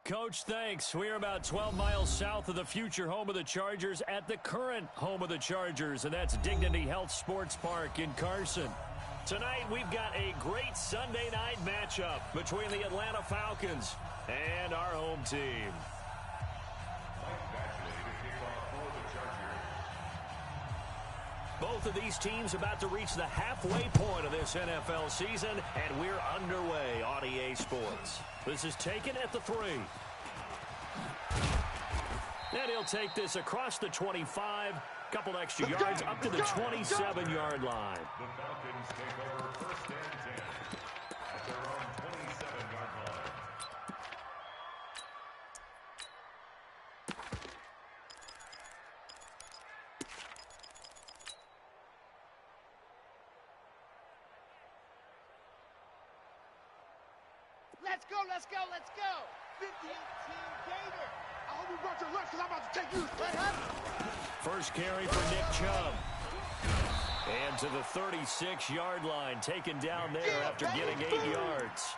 Coach, thanks. We're about 12 miles south of the future home of the Chargers at the current home of the Chargers, and that's Dignity Health Sports Park in Carson. Tonight, we've got a great Sunday night matchup between the Atlanta Falcons and our home team. Both of these teams about to reach the halfway point of this NFL season, and we're underway on EA Sports. This is taken at the 3. And he'll take this across the 25, couple extra yards up to the 27-yard line. The Falcons take over first and 10 at their own 27-yard line. Let's go, let's go, let's go. 58-team Gator. I hope you brought your lunch because I'm about to take you. First carry for Nick Chubb. And to the 36-yard line, taken down there after getting 8 yards.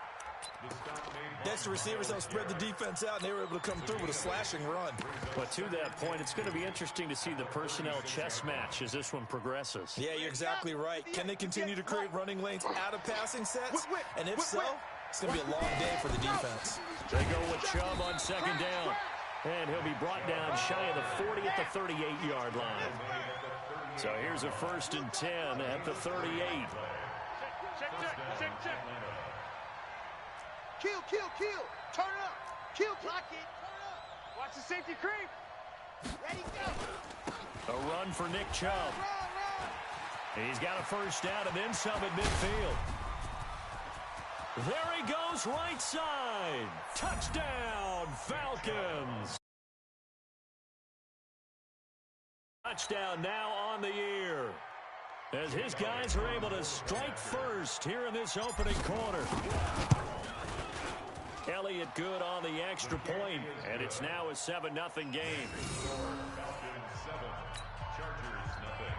Next, the receivers helped spread the defense out, and they were able to come through with a slashing run. But to that point, it's going to be interesting to see the personnel chess match as this one progresses. Yeah, you're exactly right. Can they continue to create running lanes out of passing sets? And if so, it's going to be a long day for the defense. They go with Chubb on second down. And he'll be brought down shy of the 40 at the 38-yard line. So here's a 1st and 10 at the 38. Check. Kill. Turn up. Kill, clock it. Turn up. Watch the safety creep. Ready, go. A run for Nick Chubb. Run. He's got a first down and then some at midfield. There he goes, right side. Touchdown, Falcons. Touchdown now on the year, as his guys are able to strike first here in this opening quarter. Elliott good on the extra point, and it's now a 7-0 game. Falcons 7, Chargers nothing.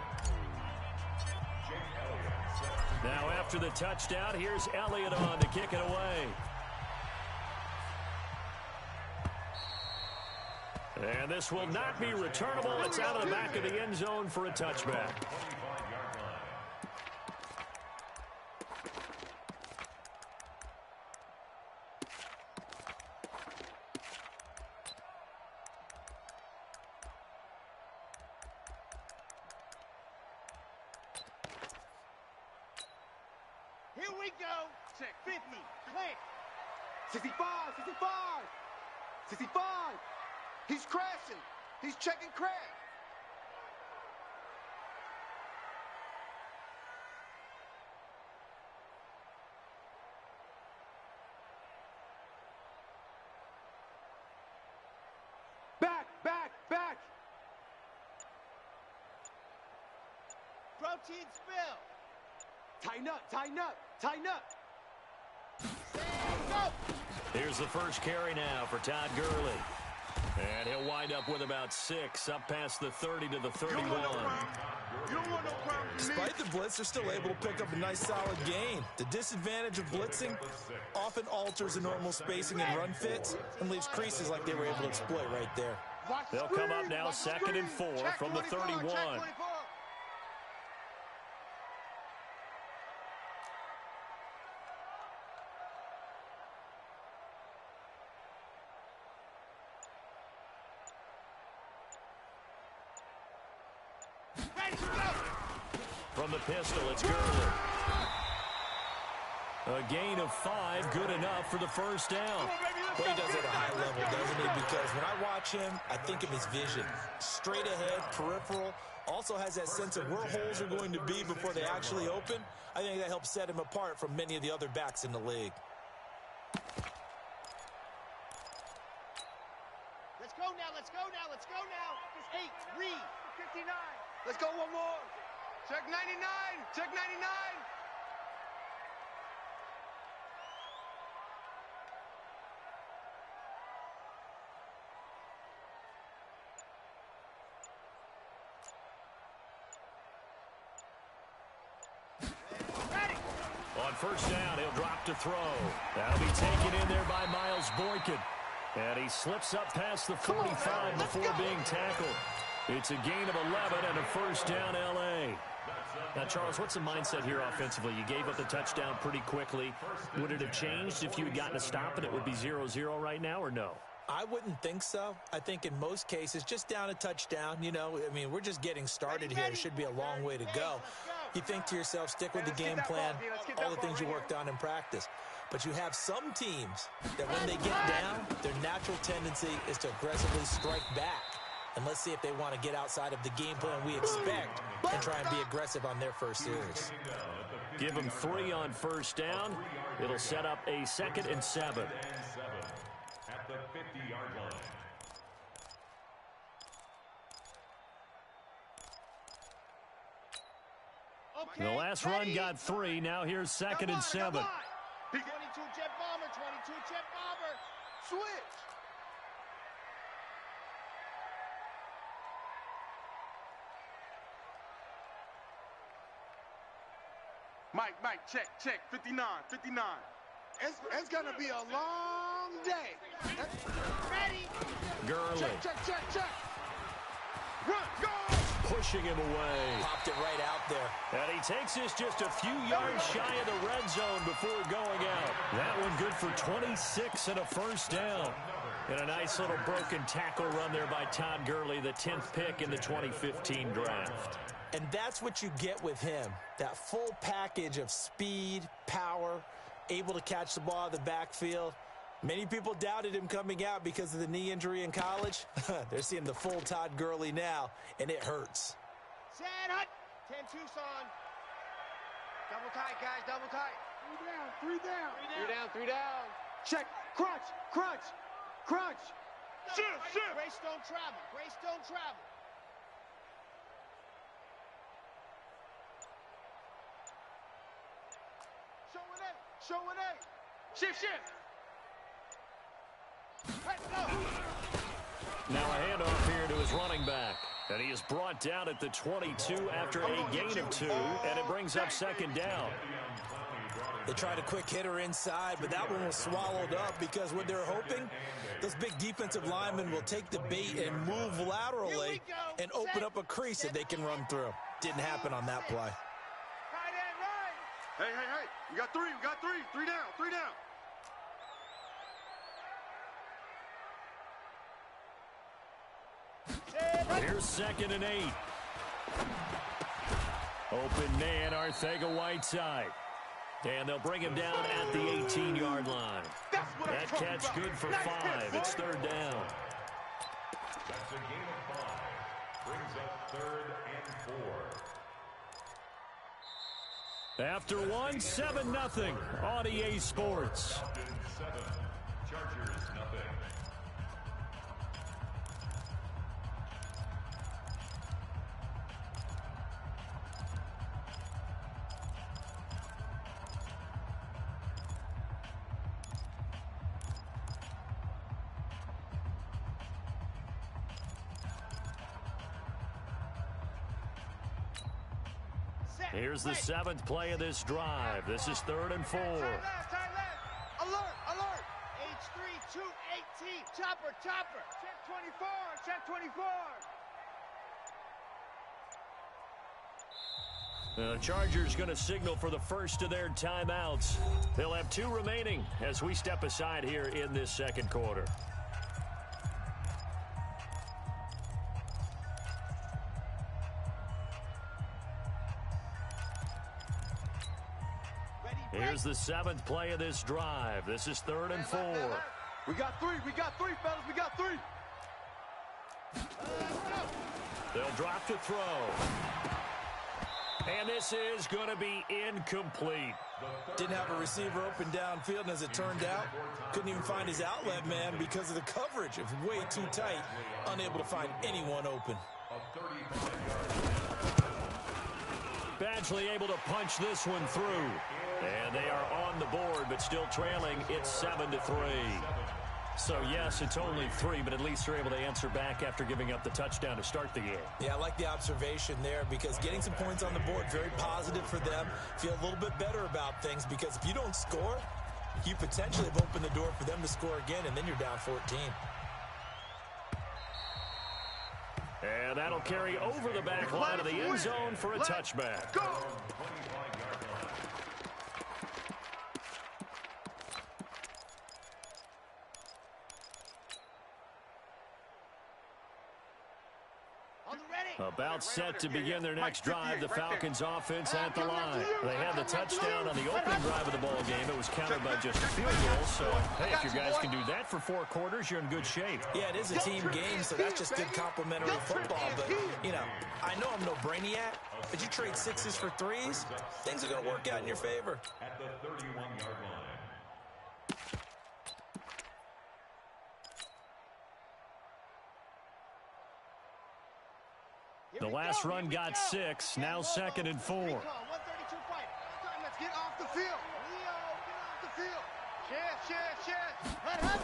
Now after the touchdown, here's Elliott on to kick it away. And this will not be returnable. It's out of the back of the end zone for a touchback. Here we go. Check 50. Click. 65. 65. He's crashing. He's checking crash. Back. Protein spill. Tighten up. Stand up. Here's the first carry now for Todd Gurley. And he'll wind up with about 6, up past the 30 to the 31. You don't want no crowd. Despite the blitz, they're still able to pick up a nice solid gain. The disadvantage of blitzing often alters the normal spacing and run fits and leaves creases like they were able to exploit right there. They'll come up now 2nd and 4 from the 31. From the pistol, it's Gurley. A gain of 5, good enough for the first down. Well, he does it at a high level, doesn't he? Because when I watch him, I think of his vision. Straight ahead, peripheral, also has that sense of where holes are going to be before they actually open. I think that helps set him apart from many of the other backs in the league. Let's go now. It's 8. Read. 59. Let's go one more. Check 99. On first down, he'll drop to throw. That'll be taken in there by Miles Boykin. And he slips up past the 45 before being tackled. It's a gain of 11 and a first down, L.A. Now, Charles, what's the mindset here offensively? You gave up the touchdown pretty quickly. Would it have changed if you had gotten a stop and it would be 0-0 right now, or no? I wouldn't think so. I think in most cases, just down a touchdown, you know, I mean, we're just getting started here. It should be a long way to go. You think to yourself, stick with the game plan, all the things you worked on in practice. But you have some teams that when they get down, their natural tendency is to aggressively strike back. And let's see if they want to get outside of the game plan we expect and try and be aggressive on their first series. Give them 3 on first down. It'll set up a 2nd and 7. At the 50-yard line. The last run got 3. Now here's 2nd and 7. 22 jet bomber, 22 jet bomber. Switch. Mike, check, 59. It's going to be a long day. Ready? Gurley. Check. Run, go! Pushing him away. Popped it right out there. And he takes this just a few yards shy of the red zone before going out. That one good for 26 and a first down. And a nice little broken tackle run there by Todd Gurley, the 10th pick in the 2015 draft. And that's what you get with him, that full package of speed, power, able to catch the ball out of the backfield. Many people doubted him coming out because of the knee injury in college. They're seeing the full Todd Gurley now, and it hurts. Set hut. 10 Tucson. Double tight, guys, double tight. 3 down. 3 down. Check. Crunch. Shift. Grace don't travel. Show it eight. Shift. Let's go. Now a handoff here to his running back. And he is brought down at the 22 after a gain of 2, and it brings up 2nd down. They tried a quick hitter inside, but that one was swallowed up because what they're hoping, those big defensive linemen will take the bait and move laterally and open up a crease that they can run through. Didn't happen on that play. Hey. We got 3. 3 down. Here's 2nd and 8. Open man, Arcega-Whiteside. And they'll bring him down at the 18-yard line. That catch good for 5. It's 3rd down. That's a gain of 5. Brings up 3rd and 4. After 1, 7-0 on EA Sports. 7. Chargers nothing. Here's the 7th play of this drive. This is 3rd and 4. Tight left. Alert. H3, 218. Chopper. Check 24. The Chargers going to signal for the first of their timeouts. They'll have 2 remaining as we step aside here in this 2nd quarter. Here's the 7th play of this drive. This is 3rd and 4. We got 3, fellas. We got 3. They'll drop to throw. And this is going to be incomplete. Didn't have a receiver open downfield, and as it turned out, couldn't even find his outlet man because of the coverage. It was way too tight, unable to find anyone open. Badgley able to punch this one through. And they are on the board, but still trailing. It's 7-3. So, yes, it's only 3, but at least they're able to answer back after giving up the touchdown to start the game. Yeah, I like the observation there because getting some points on the board, very positive for them. Feel a little bit better about things because if you don't score, you potentially have opened the door for them to score again, and then you're down 14. And that'll carry over the back line of the end zone for a touchback. Go! About set to begin their next drive, the Falcons offense at the line. They had the touchdown on the opening drive of the ball game. It was countered by just a field goal. So, hey, if your guys can do that for 4 quarters, you're in good shape. Yeah, it is a team game, so that's just good complimentary football. But, you know, I know I'm no brainiac, but you trade 6s for 3s, things are going to work out in your favor. At the 31-yard line. The last run got 6, now 2nd and 4. 132 fight. Let's get off the field. Leo, get off the field. Share. Let him.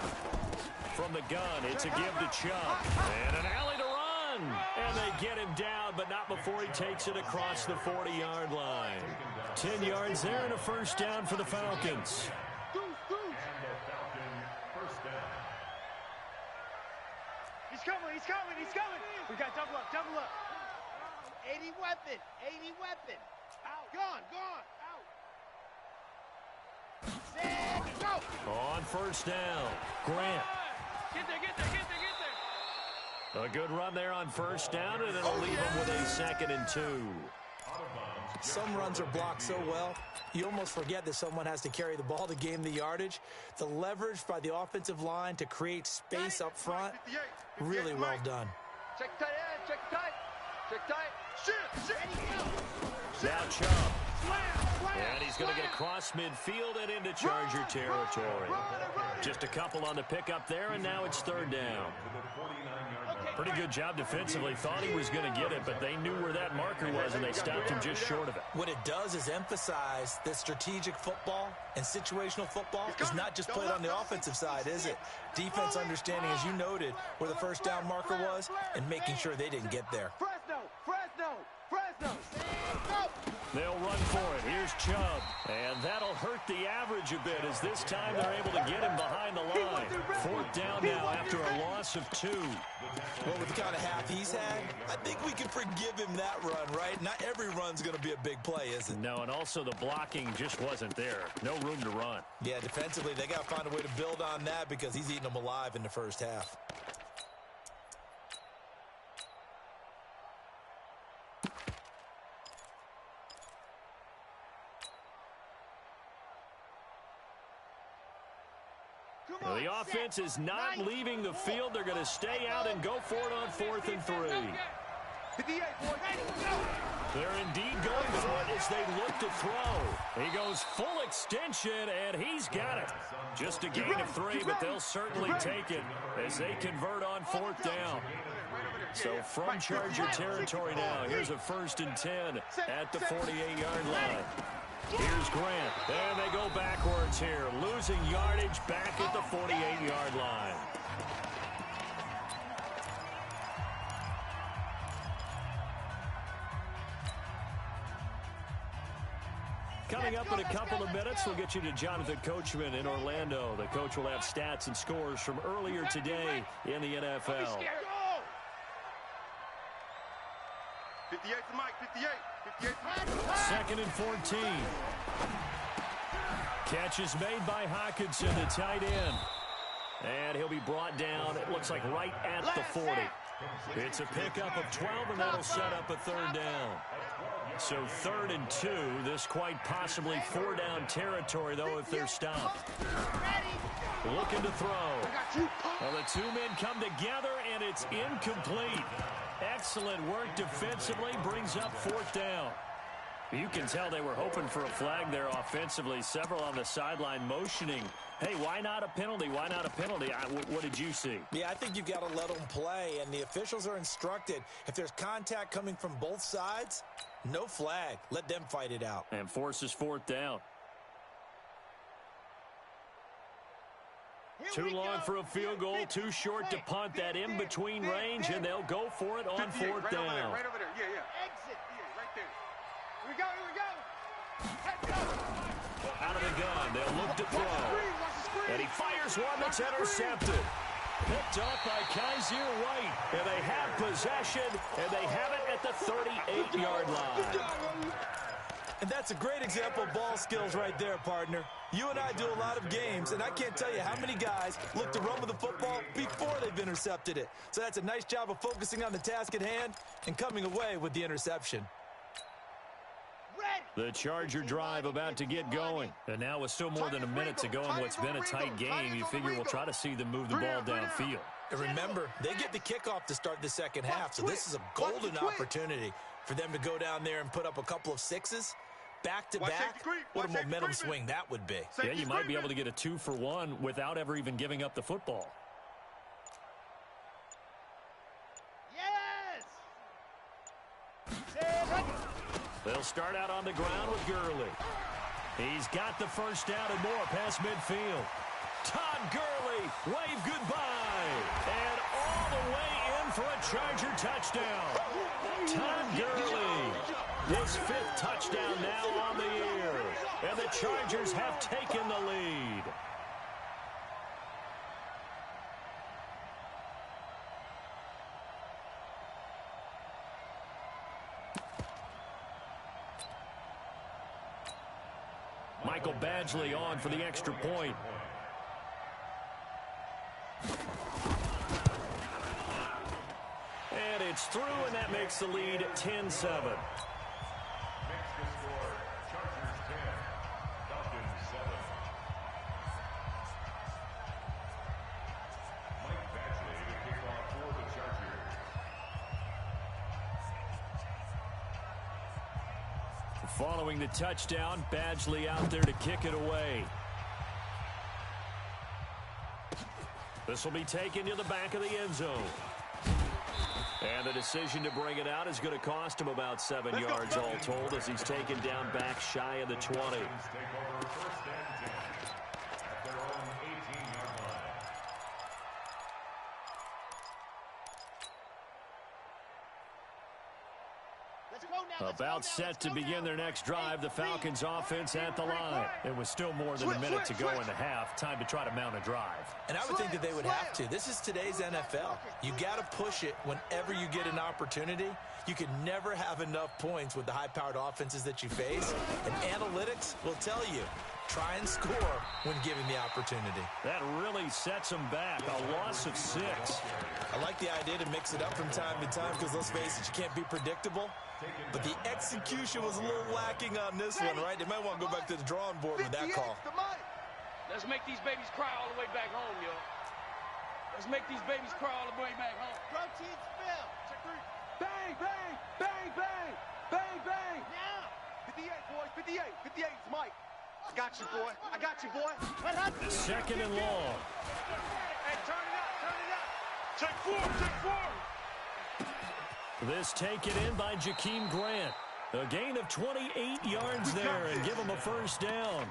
From the gun, it's a give to Chubb. And an alley to run. And they get him down, but not before he takes it across the 40-yard line. 10 yards there and a first down for the Falcons. And the Falcon first down. He's coming. We got double up. 80 weapon. Out. Gone. Out. Set, go. On first down, Grant. Get there. A good run there on first down, and it'll leave him with a 2nd and 2. Some runs are blocked so well, you almost forget that someone has to carry the ball to gain the yardage. The leverage by the offensive line to create space up front, really well done. Check tight. Shit. Now Chubb. And he's going to get across midfield and into Charger territory. Just a couple on the pickup there, and now it's 3rd down. Pretty good job defensively. Thought he was going to get it, but they knew where that marker was, and they stopped him just short of it. What it does is emphasize that strategic football and situational football is not just played on the offensive side, is it? Defense understanding, as you noted, where the first down marker was and making sure they didn't get there. Fresno. They'll run for it. Here's Chubb. And that'll hurt the average a bit as this time they're able to get him behind the line. 4th down now after a loss of 2. Well, with the kind of half he's had, I think we can forgive him that run, right? Not every run's going to be a big play, is it? No, and also the blocking just wasn't there. No room to run. Yeah, defensively, they got to find a way to build on that because he's eating them alive in the first half. The offense is not leaving the field. They're going to stay out and go for it on 4th and 3. They're indeed going for it as they look to throw. He goes full extension, and he's got it. Just a gain of 3, but they'll certainly take it as they convert on 4th down. So from Charger territory now, here's a 1st and 10 at the 48-yard line. Here's Grant, and they go backwards here, losing yardage back at the 48-yard line. Coming up in a couple of minutes, we'll get you to Jonathan Coachman in Orlando. The coach will have stats and scores from earlier today in the NFL. 58 to Mike, 58. 2nd and 14. Catch is made by Hawkinson, the tight end. And he'll be brought down, it looks like right at the 40. It's a pickup of 12, and that'll set up a 3rd down. So 3rd and 2, this quite possibly 4-down territory, though, if they're stopped. Looking to throw. Well, the 2 men come together, and it's incomplete. Excellent work defensively, brings up 4th down. You can tell they were hoping for a flag there offensively. Several on the sideline motioning. Hey, why not a penalty? Why not a penalty? What did you see? Yeah, I think you've got to let them play, and the officials are instructed. If there's contact coming from both sides, no flag. Let them fight it out. And forces 4th down. Too long for a field goal, too short to punt. That in-between range, and they'll go for it on 4th down. Right over there, yeah. Exit, right there. Here we go. Head go. Out of the gun, they'll look to throw. And he fires one that's intercepted. Picked off by Kaiser White. And they have possession, and they have it at the 38-yard line. And that's a great example of ball skills right there, partner. You and I do a lot of games, and I can't tell you how many guys look to run with the football before they've intercepted it. So that's a nice job of focusing on the task at hand and coming away with the interception. The Charger drive about to get going. And now with still more than a minute to go in what's been a tight game, you figure we'll try to see them move the ball downfield. And remember, they get the kickoff to start the second half, so this is a golden opportunity for them to go down there and put up a couple of sixes. Back-to-back, what a momentum swing that would be. Yeah, you might be able to get a 2-for-1 without ever even giving up the football. Yes! They'll start out on the ground with Gurley. He's got the first down and more past midfield. Todd Gurley, wave goodbye. And all the way in for a Charger touchdown. Todd Gurley, his 5th touchdown now on the year. And the Chargers have taken the lead. Michael Badgley on for the extra point. And it's through, and that makes the lead 10-7. Following the touchdown, Badgley out there to kick it away. This will be taken to the back of the end zone. And the decision to bring it out is going to cost him about 7 yards all told as he's taken down back shy of the 20. About set to begin their next drive, the Falcons offense at the line. It was still more than a minute to go in the half. Time to try to mount a drive. And I would think that they would have to. This is today's NFL. You got to push it whenever you get an opportunity. You can never have enough points with the high-powered offenses that you face. And analytics will tell you, try and score when given the opportunity. That really sets them back. A loss of 6. I like the idea to mix it up from time to time because, let's face it, you can't be predictable. But the execution was a little lacking on this one, right? They might want to go back to the drawing board with that call. Let's make these babies cry all the way back home, yo. Let's make these babies cry all the way back home. Protein spill. Check 3. Bang, bang, bang, bang, bang, bang. Now. 58, boys. 58. 58. It's Mike. I got you, boy. I got you, boy. Second and long. Hey, turn it up. Turn it up. Check 4. Check 4. This taken in by Jakeem Grant. A gain of 28 yards there and give him a first down.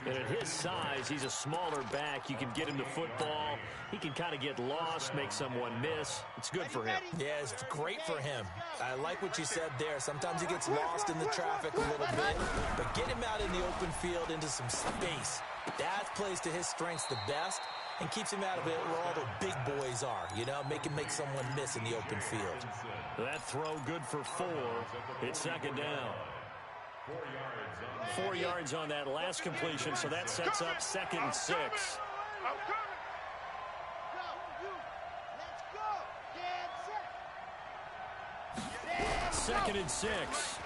And at his size, he's a smaller back. You can get him the football. He can kind of get lost, make someone miss. It's good for him. Yeah, it's great for him. I like what you said there. Sometimes he gets lost in the traffic a little bit, but get him out in the open field into some space. That plays to his strengths the best and keeps him out of it where all the big boys are, you know, make someone miss in the open field. That throw good for 4. It's second down. 4 yards on that last completion, so that sets up 2nd and 6. Second and 6.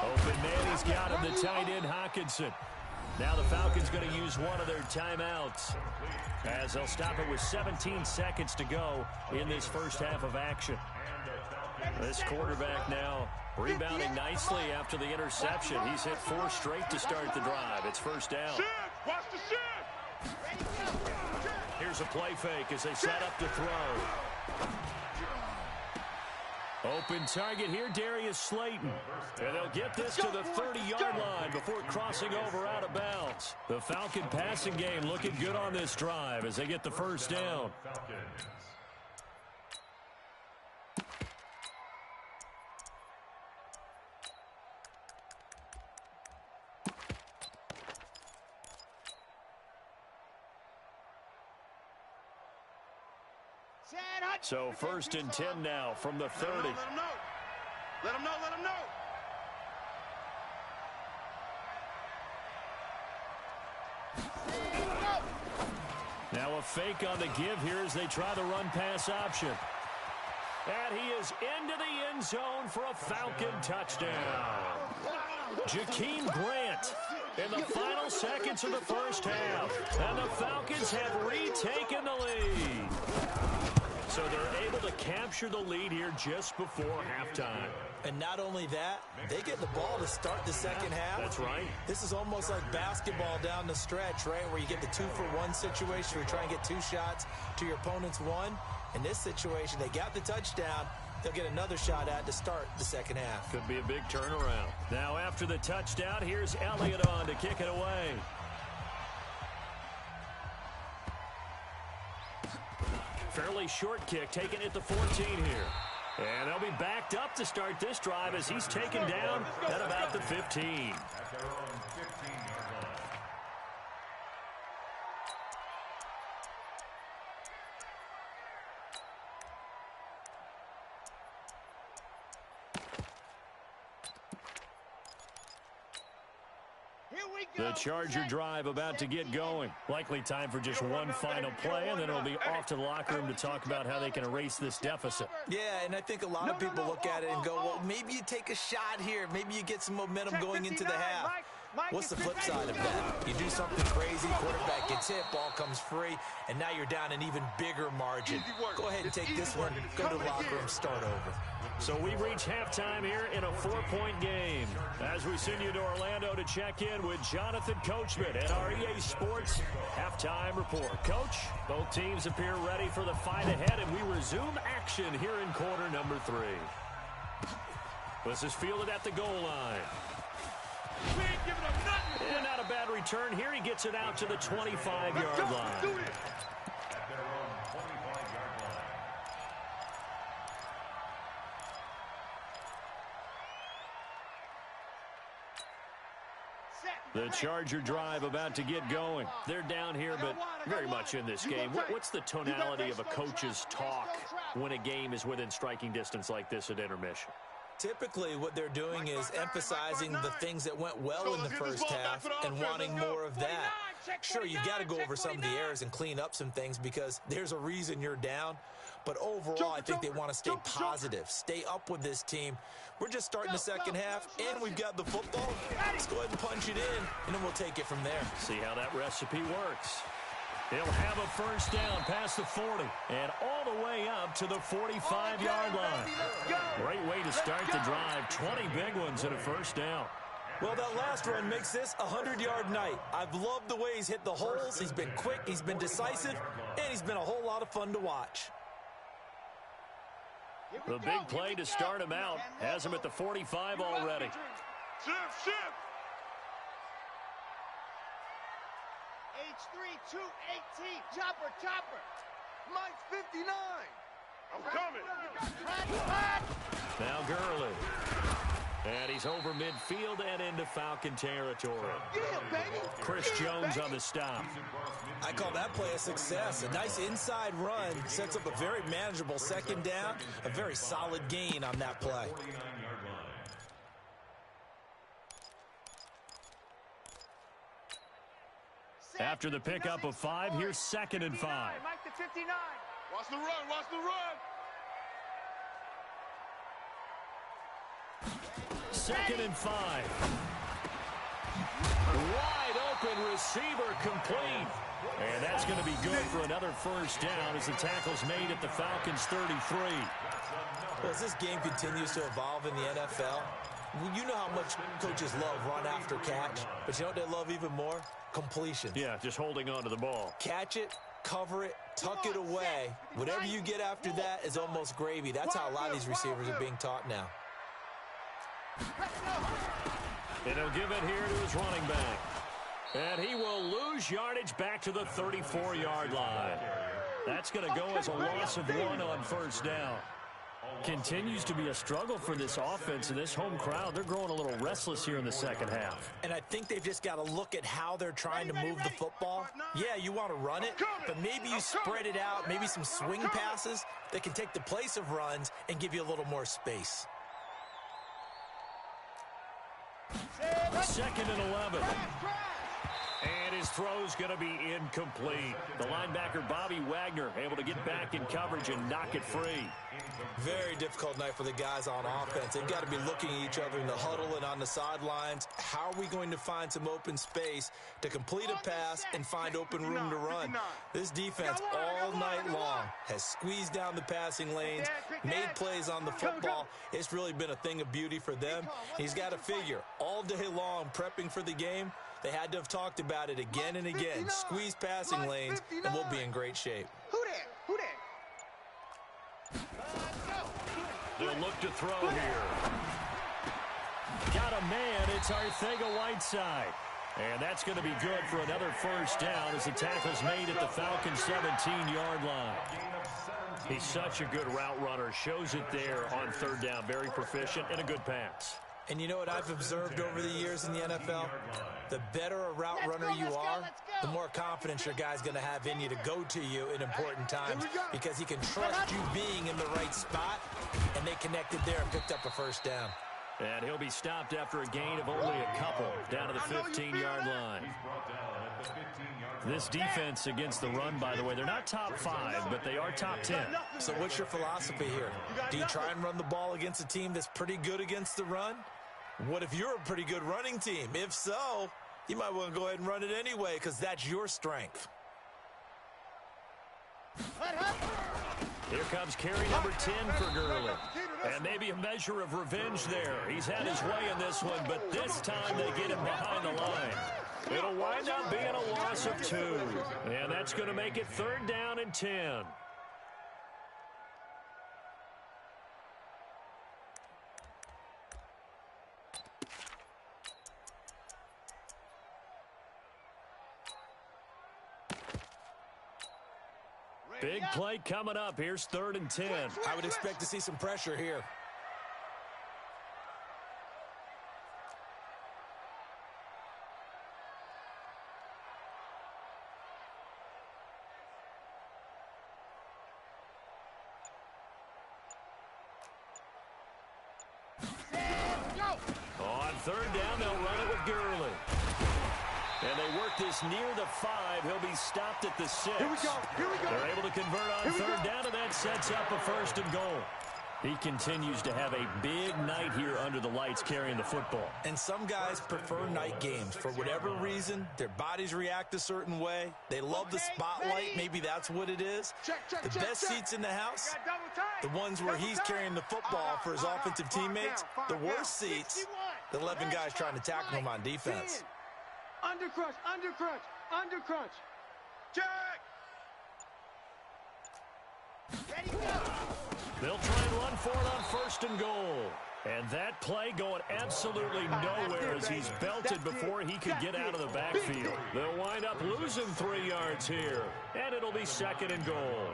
Open man, he's got him, the tight end Hawkinson. Now the Falcons going to use one of their timeouts as they'll stop it with 17 seconds to go in this first half of action. This quarterback now rebounding nicely after the interception. He's hit 4 straight to start the drive. It's first down. Watch the shit. Here's a play fake as they set up to throw. Open target here, Darius Slayton. And they'll get this to the 30-yard line before crossing over out of bounds. The Falcon passing game looking good on this drive as they get the first down. So 1st and 10 now from the 30. Let him know. Let him know. Let him know. Now a fake on the give here as they try the run-pass option. And he is into the end zone for a Falcon touchdown. Jakeem Grant in the final seconds of the first half. And the Falcons have retaken the lead. So they're able to capture the lead here just before halftime. And not only that, they get the ball to start the second half. That's right. This is almost like basketball down the stretch, right, where you get the 2-for-1 situation where you try and get 2 shots to your opponent's 1. In this situation, they got the touchdown. They'll get another shot at to start the second half. Could be a big turnaround. Now after the touchdown, here's Elliott on to kick it away. Fairly short kick, taken at the 14 here. And they'll be backed up to start this drive as he's taken down at about the 15. At their own 15-yard line. The Charger drive about to get going. Likely time for just one final play, and then it'll be off to the locker room to talk about how they can erase this deficit. Yeah, and I think a lot of people look at it and go, well, maybe you take a shot here. Maybe you get some momentum going into the half. What's the flip side of that? You do something crazy, quarterback gets hit, ball comes free, and now you're down an even bigger margin. Go ahead and take this one, go to the locker room, start over. So we've reached halftime here in a 4-point game. As we send you to Orlando to check in with Jonathan Coachman at our EA Sports Halftime Report. Coach, both teams appear ready for the fight ahead, and we resume action here in quarter number 3. This is fielded at the goal line. We ain't giving up nothing. And not a bad return here. He gets it out to the 25-yard line. At their own 25-yard line. The Charger drive about to get going. They're down here, but very much in this game. What's the tonality of a coach's talk when a game is within striking distance like this at intermission? Typically, what they're doing is emphasizing the things that went well in the first half and wanting more of that. Sure, you've got to go over some of the errors and clean up some things because there's a reason you're down. But overall, I think they want to stay positive, stay up with this team. We're just starting the second half, and we've got the football. Let's go ahead and punch it in, and then we'll take it from there. See how that recipe works. He'll have a first down past the 40 and all the way up to the 45-yard line. Great way to start the drive. 20 big ones and a first down. Well, that last run makes this a 100-yard night. I've loved the way he's hit the holes. He's been quick, he's been decisive, and he's been a whole lot of fun to watch. The big play to start him out has him at the 45 already. Shift. H3, 218. Chopper. Mike's 59. I'm coming. Now Gurley. And he's over midfield and into Falcon territory. Get him, baby. Chris Jones on the stop. I call that play a success. A nice inside run sets up a very manageable second down. A very solid gain on that play. 49-yard line. After the pickup of 5, here's 2nd and 5. Mike to 59. Watch the run. 2nd and 5. Wide open receiver complete. And that's going to be good for another first down as the tackle's made at the Falcons' 33. Well, as this game continues to evolve in the NFL, you know how much coaches love run after catch, but you know what they love even more? Completion. Yeah, just holding on to the ball. Catch it, cover it, tuck it away. Whatever you get after that is almost gravy. That's how a lot of these receivers are being taught now. And he'll give it here to his running back. And he will lose yardage back to the 34-yard line. That's going to go as a loss of 1 on first down. Continues to be a struggle for this offense and this home crowd. They're growing a little restless here in the second half. And I think they've just got to look at how they're trying to move the football. Yeah, you want to run it, but maybe you spread it out, maybe some swing passes that can take the place of runs and give you a little more space. 2nd and 11. And his throw's going to be incomplete. The linebacker, Bobby Wagner, able to get back in coverage and knock it free. Very difficult night for the guys on offense. They've got to be looking at each other in the huddle and on the sidelines. How are we going to find some open space to complete a pass and find open room to run? This defense all night long has squeezed down the passing lanes, made plays on the football. It's really been a thing of beauty for them. He's got to figure all day long prepping for the game. They had to have talked about it again and again. Squeeze passing lanes, and we'll be in great shape. Who there? Who there? They'll look to throw here. Got a man. It's Arcega-Whiteside. And that's going to be good for another first down as the tackle's made at the Falcons' 17-yard line. He's such a good route runner. Shows it there on 3rd down. Very proficient and a good pass. And you know what I've observed over the years in the NFL? The better a route runner you are, the more confidence your guy's going to have in you to go to you in important times because he can trust you being in the right spot, and they connected there and picked up a first down. And he'll be stopped after a gain of only a couple down to the 15-yard line. This defense against the run, by the way, they're not top 5, but they are top 10. So what's your philosophy here? Do you try and run the ball against a team that's pretty good against the run? What if you're a pretty good running team? If so, you might want to go ahead and run it anyway because that's your strength. Here comes carry number 10 for Gurley. And maybe a measure of revenge there. He's had his way in this one, but this time they get him behind the line. It'll wind up being a loss of 2. And that's going to make it 3rd down and 10. Big play coming up. Here's 3rd and 10. I would expect to see some pressure here. On 3rd down, they'll run it with Gurley. And they work this near the 5. He'll be stopped at the 6. Here we go. Here we go. They're able to convert on 3rd down, and that sets up a 1st and goal. He continues to have a big night here under the lights carrying the football. And some guys prefer night games. For whatever reason, their bodies react a certain way. They love the spotlight. Maybe that's what it is. The best seats in the house, the ones where he's carrying the football for his offensive teammates. The worst seats, the 11 guys trying to tackle him on defense. Undercrunch, undercrunch, undercrunch. Check. Ready, go. They'll try and run for it on 1st and goal. And that play going absolutely nowhere as he's belted before he could get out of the backfield. They'll wind up losing 3 yards here. And it'll be 2nd and goal.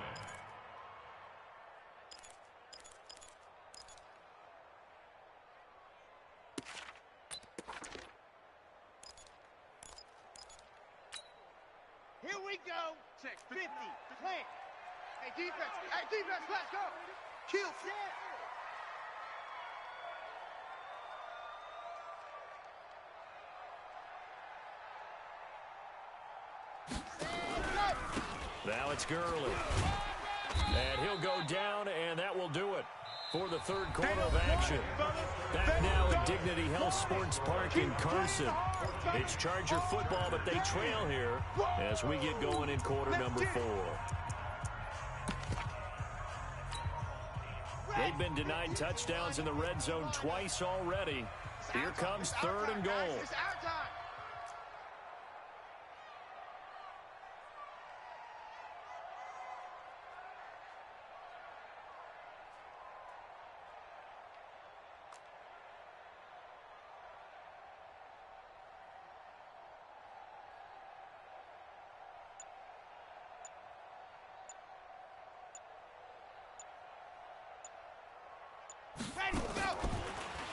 Here we go. 50. Plant. Hey, defense. Hey, defense. Let's go. Kill. Now it's Gurley. And he'll go down, and that will do it for the 3rd quarter of action. Back now at Dignity Health Sports Park in Carson. It's Charger football, but they trail here as we get going in quarter number 4. They've been denied touchdowns in the red zone twice already. Here comes 3rd and goal.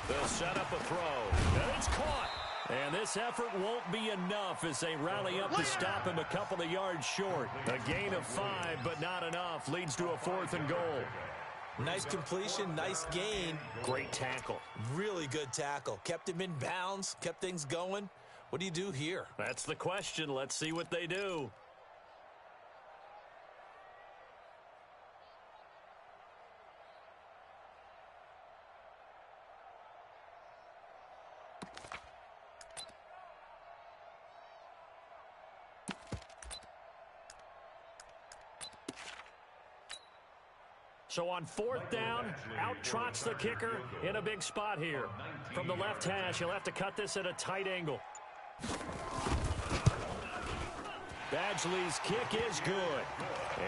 They'll set up a throw. And it's caught. And this effort won't be enough as they rally up to stop him a couple of yards short. A gain of 5, but not enough. Leads to a 4th and goal. Nice completion, nice gain. Great tackle. Really good tackle. Kept him in bounds, kept things going. What do you do here? That's the question. Let's see what they do. So on 4th down, out trots the kicker in a big spot here. From the left hash, he'll have to cut this at a tight angle. Badgley's kick is good.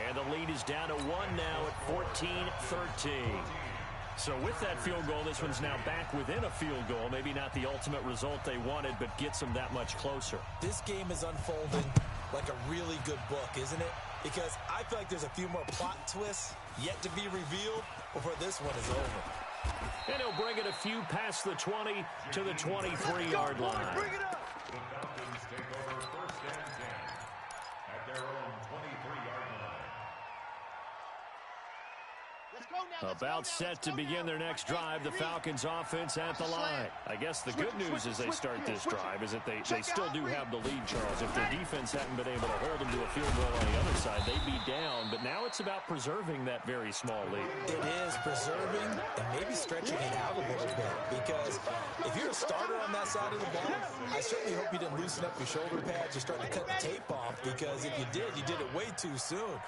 And the lead is down to 1 now at 14-13. So with that field goal, this one's now back within a field goal. Maybe not the ultimate result they wanted, but gets them that much closer. This game is unfolding like a really good book, isn't it? Because I feel like there's a few more plot twists yet to be revealed before this one is over. And he'll bring it a few past the 20 to the 23-yard line. The Falcons take over 1st and 10 at their own 23-yard line. About set to begin their next drive, the Falcons offense at the line. I guess the good news as they start this drive is that they still do have the lead, Charles. If their defense hadn't been able to hold them to a field goal on the other side, they'd be down. But now it's about preserving that very small lead. It is preserving and maybe stretching it out a little bit. Because if you're a starter on that side of the ball, I certainly hope you didn't loosen up your shoulder pads or start to cut the tape off. Because if you did it way too soon.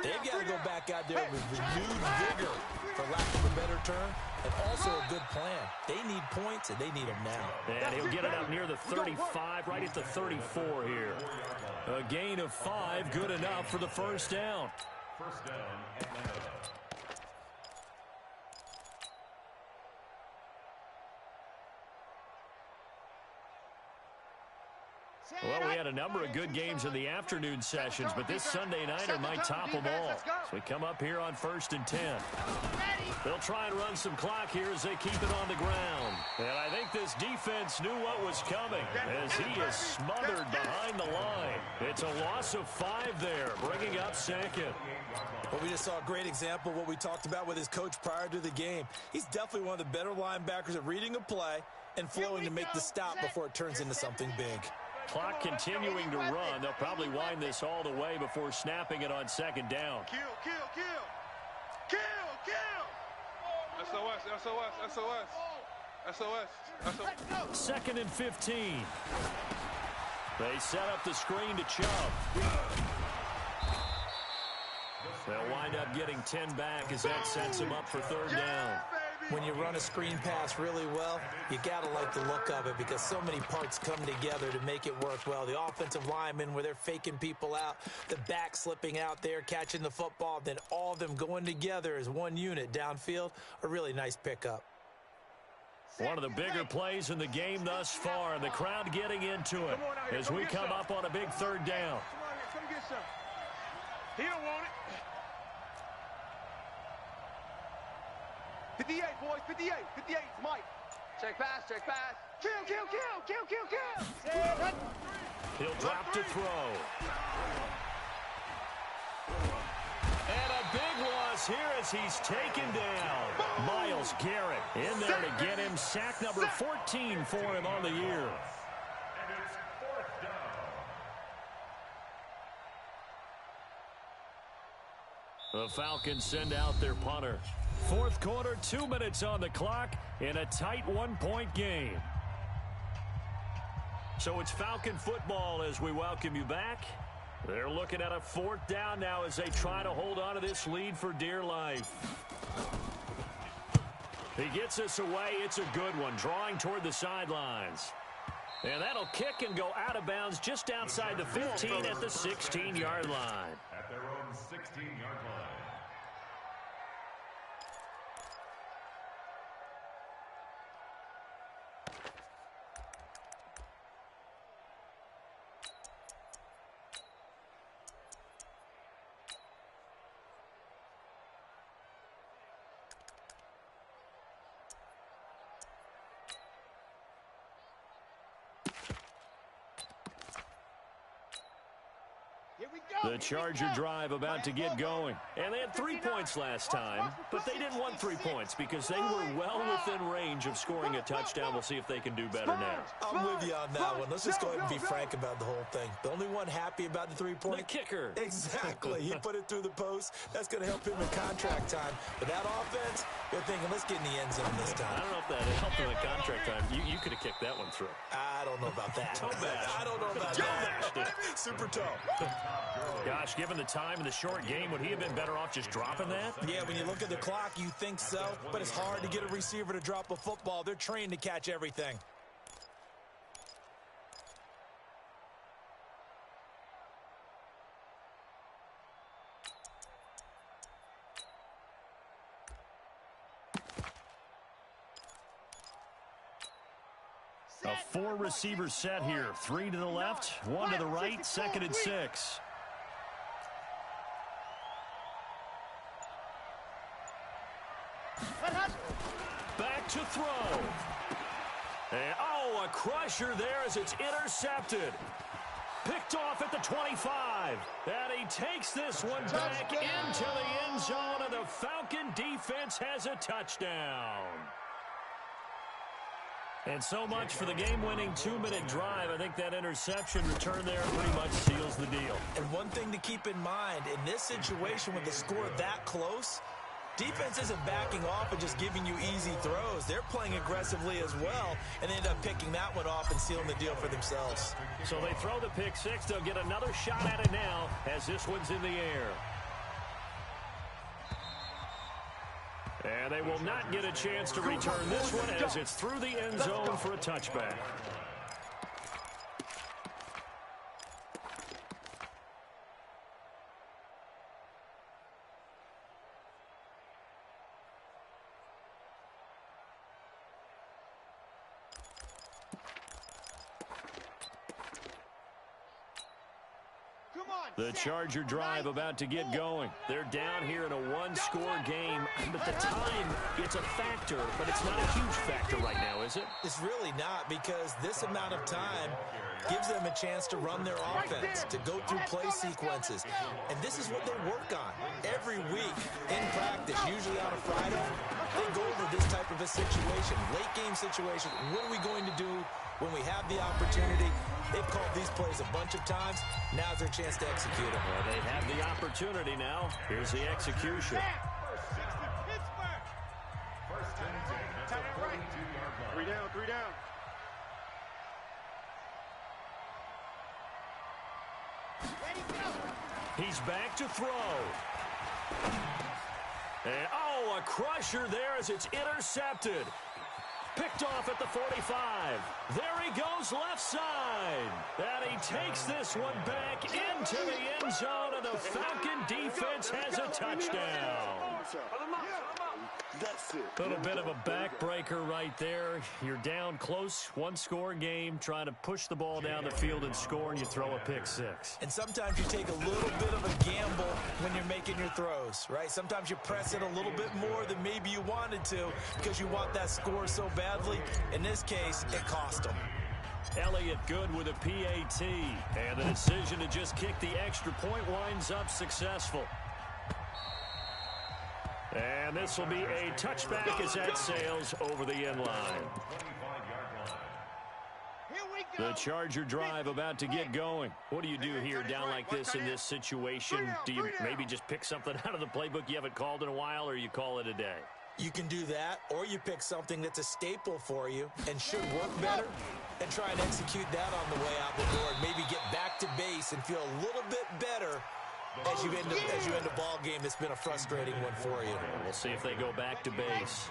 They've got to go back out there with renewed vigor, for lack of a better term, and also a good plan. They need points, and they need them now. And he'll get it up near the 35, right at the 34 here. A gain of 5, good enough for the 1st down. 1st down, Atlanta. Well, we had a number of good games in the afternoon sessions, but this Sunday nighter might top them all. So we come up here on 1st and 10. They'll try and run some clock here as they keep it on the ground. And I think this defense knew what was coming as he is smothered behind the line. It's a loss of 5 there, bringing up 2nd. Well, we just saw a great example of what we talked about with his coach prior to the game. He's definitely one of the better linebackers at reading a play and flowing to make the stop before it turns into something big. Clock continuing to run. They'll probably wind this all the way before snapping it on 2nd down. Kill. SOS. 2nd and 15. They set up the screen to Chubb. They'll wind up getting 10 back as that sets them up for 3rd down. When you run a screen pass really well, you got to like the look of it because so many parts come together to make it work well. The offensive linemen where they're faking people out, the back slipping out there, catching the football, then all of them going together as one unit downfield, a really nice pickup. One of the bigger plays in the game thus far, and the crowd getting into it as we come up on a big 3rd down. Come get some. He don't want it. 58, boys, 58, Mike. Check pass. Kill. He'll drop to throw. And a big loss here as he's taken down. Myles Garrett in there to get him. Sack number 14 for him on the year. And it's 4th down. The Falcons send out their punter. 4th quarter, 2 minutes on the clock in a tight 1-point game. So it's Falcon football as we welcome you back. They're looking at a 4th down now as they try to hold on to this lead for dear life. He gets us away. It's a good one, drawing toward the sidelines. And that'll kick and go out of bounds just outside the 15 at the 16-yard line. At their own 16-yard line. The Charger drive about to get going. And they had 3 points last time, but they didn't want 3 points because they were well within range of scoring a touchdown. We'll see if they can do better now. I'm with you on that one. Let's just go ahead and be frank about the whole thing. The only one happy about the 3-point? The kicker. Exactly. He put it through the post. That's going to help him in contract time. But that offense, they're thinking, let's get in the end zone this time. I don't know if that helped him in contract time. You could have kicked that one through. I don't know about that. I don't know about that. Super tough. Gosh, given the time in the short game, would he have been better off just dropping that? Yeah, when you look at the clock, you think so. But it's hard to get a receiver to drop a football. They're trained to catch everything. A 4-receiver set here. 3 to the left, 1 to the right, 2nd and 6. Back to throw. And, a crusher there as it's intercepted. Picked off at the 25. And he takes this one back into the end zone, and the Falcon defense has a touchdown. And so much for the game-winning 2-minute drive. I think that interception return there pretty much seals the deal. And one thing to keep in mind, in this situation with the score that close, defense isn't backing off and just giving you easy throws. They're playing aggressively as well, and they end up picking that one off and sealing the deal for themselves. So they throw the pick six. They'll get another shot at it now as this one's in the air. And they will not get a chance to return this one as it's through the end zone for a touchback. The Charger drive about to get going. They're down here in a one-score game, but the time, it's a factor, but it's not a huge factor right now, is it? It's really not, because this amount of time gives them a chance to run their offense, to go through play sequences. And this is what they work on every week in practice, usually on a Friday. They go over this type of a situation, late-game situation. What are we going to do when we have the opportunity? They've called these plays a bunch of times. Now's their chance to execute them. Well, they have the opportunity now. Here's the execution. First and 10 at the 42-yard line. 3 down. He's back to throw. And, a crusher there as it's intercepted. Picked off at the 45. There he goes left side. And he takes this one back into the end zone, and the Falcon defense has a touchdown. That's it. A little bit of a backbreaker right there. You're down close, one-score game, trying to push the ball down the field and score, and you throw a pick six. And sometimes you take a little bit of a gamble when you're making your throws, right? Sometimes you press it a little bit more than maybe you wanted to because you want that score so badly. In this case, it cost them. Elliott good with a PAT, and the decision to just kick the extra point winds up successful. And this will be a touchback as that sails over the end line. The Charger drive about to get going. What do you do here down like this in this situation? Do you maybe just pick something out of the playbook you haven't called in a while, or you call it a day? You can do that, or you pick something that's a staple for you and should work better and try and execute that on the way out the door and maybe get back to base and feel a little bit better as you end a ball game that's been a frustrating one for you. We'll see if they go back to base.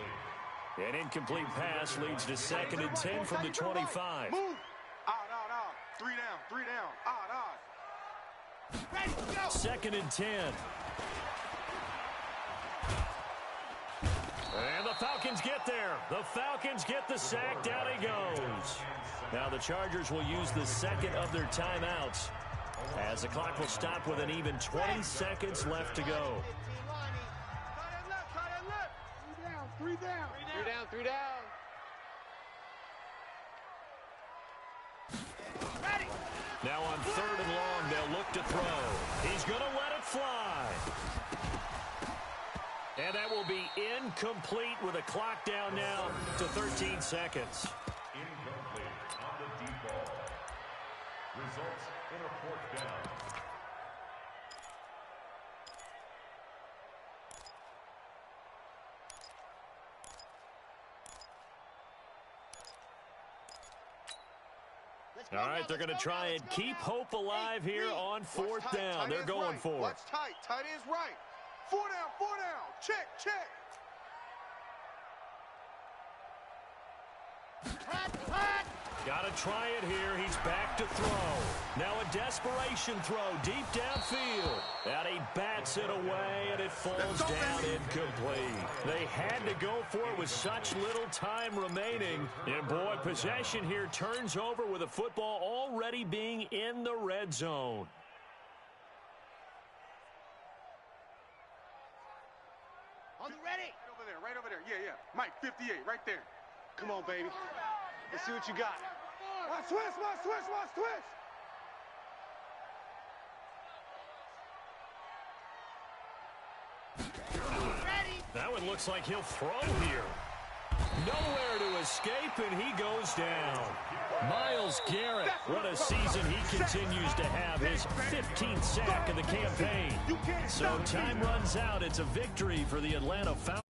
An incomplete pass leads to 2nd and 10 from the 25. Move. Out. 3 down. Out. Ready, go. 2nd and 10. And the Falcons get there. The Falcons get the sack. Down he goes. Now the Chargers will use the second of their timeouts, as the clock will stop with an even 20 seconds left to go. 3 down. Now on 3rd and long, they'll look to throw. And that will be incomplete with a clock down now to 13 seconds. Incomplete on the deep ball. Results in a fourth down. All right, they're going to try and keep hope alive here on fourth down. They're going for it. Watch tight. Tight is right. 4 down, 4 down. Check, check. Got to try it here. He's back to throw. Now a desperation throw deep downfield. And he bats it away, and it falls down incomplete. They had to go for it with such little time remaining. And, boy, possession here turns over with the football already being in the red zone. On the ready. Right over there. Yeah. Mike, 58, right there. Come on, baby. Let's see what you got. Watch twist, watch twist, watch twist. That one looks like he'll throw here. Nowhere to escape, and he goes down. Myles Garrett, what a season he continues to have. His 15th sack of the campaign. So time runs out. It's a victory for the Atlanta Falcons.